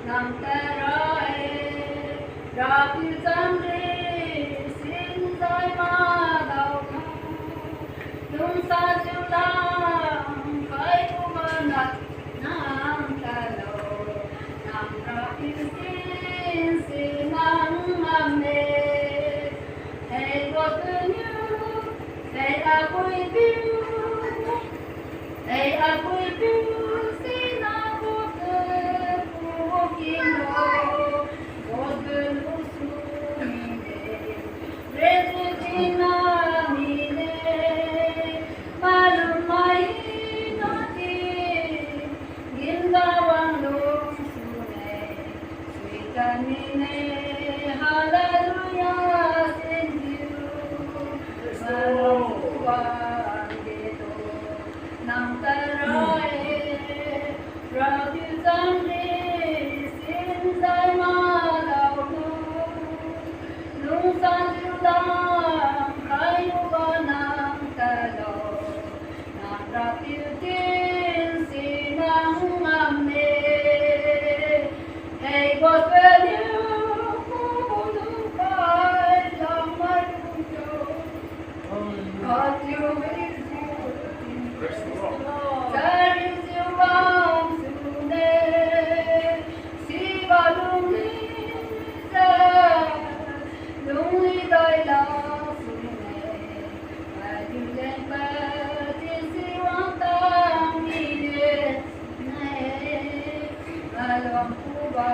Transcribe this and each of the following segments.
nằm ta rơi ra phiêu tâm đi xin rơi ma đầu không đúng xa siêu lăng khởi của mơ nặng nằm ta lộ nằm ra phiêu xin xin nắng mầm mê hãy có tư như hãy vui biếu hãy vui biếu xin aku kino Godun usumine Rezutina mine Malumai nati Gindawang lungsune Sweetanine Hallelujah sing you Malukuan dito Nang taray Rabi Zamri Sin Zai Ma Dao Tu Lung San Siu Lam Khai Yu Ba Nang Ta Lo Nang Rabi Tin Si Nang Am Ne Hey God will you Ku Nu Kai Lam Mai Kum Jo God you is you Praise the Lord. There is your wrong today. See what lonely thy love today. Why you let but is the one time needed. Nay, along Cuba,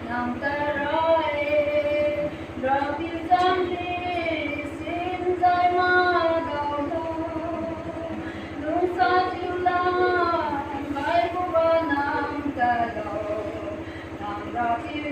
Nam Tarai, drop you someday, since I'm out Nung sa siulang, may buwan ng dalaw, ng rapid